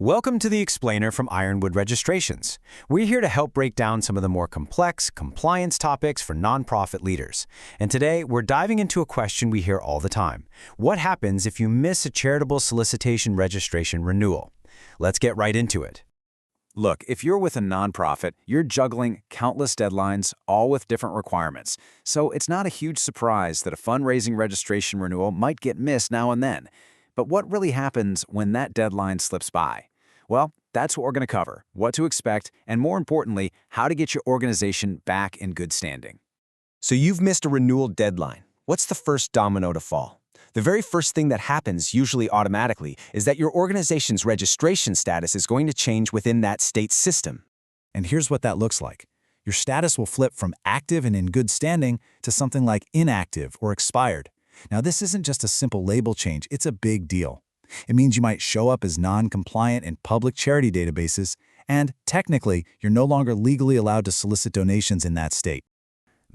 Welcome to the Explainer from Ironwood Registrations. We're here to help break down some of the more complex compliance topics for nonprofit leaders. And today, we're diving into a question we hear all the time. What happens if you miss a charitable solicitation registration renewal? Let's get right into it. Look, if you're with a nonprofit, you're juggling countless deadlines, all with different requirements. So it's not a huge surprise that a fundraising registration renewal might get missed now and then. But what really happens when that deadline slips by? Well, that's what we're going to cover, what to expect, and more importantly, how to get your organization back in good standing. So you've missed a renewal deadline. What's the first domino to fall? The very first thing that happens, usually automatically, is that your organization's registration status is going to change within that state's system. And here's what that looks like. Your status will flip from active and in good standing to something like inactive or expired. Now, this isn't just a simple label change, it's a big deal. It means you might show up as non-compliant in public charity databases, and technically, you're no longer legally allowed to solicit donations in that state.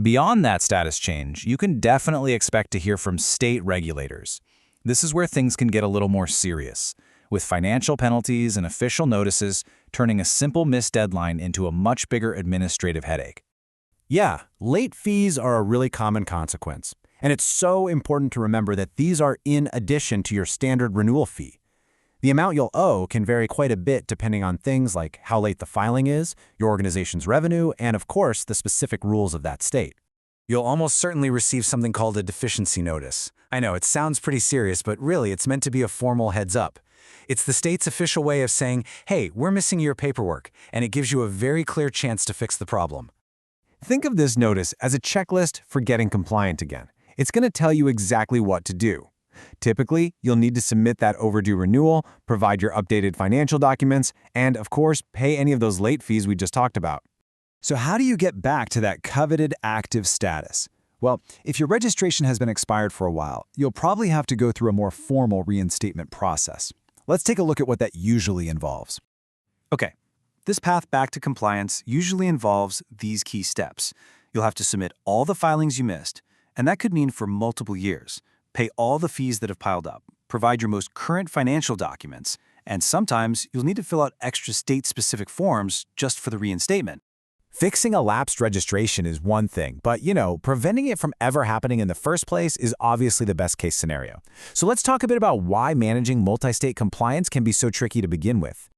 Beyond that status change, you can definitely expect to hear from state regulators. This is where things can get a little more serious, with financial penalties and official notices turning a simple missed deadline into a much bigger administrative headache. Yeah, late fees are a really common consequence. And it's so important to remember that these are in addition to your standard renewal fee. The amount you'll owe can vary quite a bit depending on things like how late the filing is, your organization's revenue, and of course, the specific rules of that state. You'll almost certainly receive something called a deficiency notice. I know, it sounds pretty serious, but really it's meant to be a formal heads up. It's the state's official way of saying, hey, we're missing your paperwork, and it gives you a very clear chance to fix the problem. Think of this notice as a checklist for getting compliant again. It's going to tell you exactly what to do. Typically, you'll need to submit that overdue renewal, provide your updated financial documents, and of course, pay any of those late fees we just talked about. So how do you get back to that coveted active status? Well, if your registration has been expired for a while, you'll probably have to go through a more formal reinstatement process. Let's take a look at what that usually involves. Okay, this path back to compliance usually involves these key steps. You'll have to submit all the filings you missed, and that could mean for multiple years. Pay all the fees that have piled up, provide your most current financial documents, and sometimes you'll need to fill out extra state-specific forms just for the reinstatement. Fixing a lapsed registration is one thing, but preventing it from ever happening in the first place is obviously the best-case scenario. So let's talk a bit about why managing multi-state compliance can be so tricky to begin with.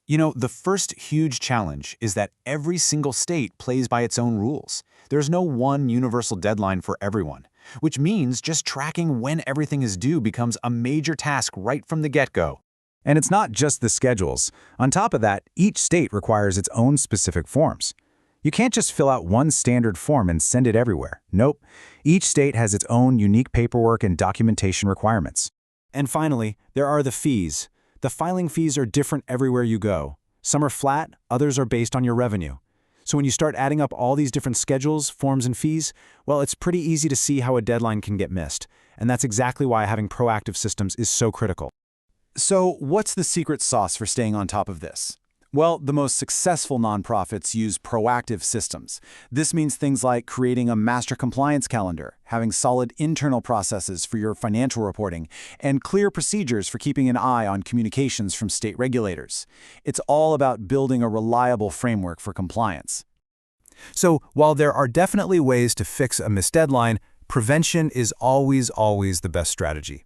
The first huge challenge is that every single state plays by its own rules. There's no one universal deadline for everyone, which means just tracking when everything is due becomes a major task right from the get-go. And it's not just the schedules. On top of that, each state requires its own specific forms. You can't just fill out one standard form and send it everywhere. Nope. Each state has its own unique paperwork and documentation requirements. And finally, there are the fees. The filing fees are different everywhere you go. Some are flat, others are based on your revenue. So when you start adding up all these different schedules, forms, and fees, well, it's pretty easy to see how a deadline can get missed. And that's exactly why having proactive systems is so critical. So what's the secret sauce for staying on top of this? Well, the most successful nonprofits use proactive systems. This means things like creating a master compliance calendar, having solid internal processes for your financial reporting, and clear procedures for keeping an eye on communications from state regulators. It's all about building a reliable framework for compliance. So, while there are definitely ways to fix a missed deadline, prevention is always the best strategy.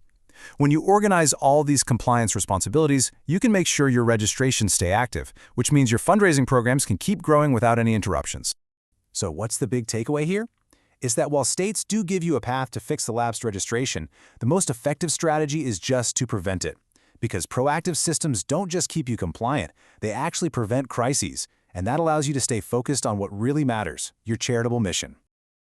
When you organize all these compliance responsibilities, you can make sure your registrations stay active, which means your fundraising programs can keep growing without any interruptions. So what's the big takeaway here? Is that while states do give you a path to fix the lapsed registration, the most effective strategy is just to prevent it. Because proactive systems don't just keep you compliant, they actually prevent crises, and that allows you to stay focused on what really matters, your charitable mission.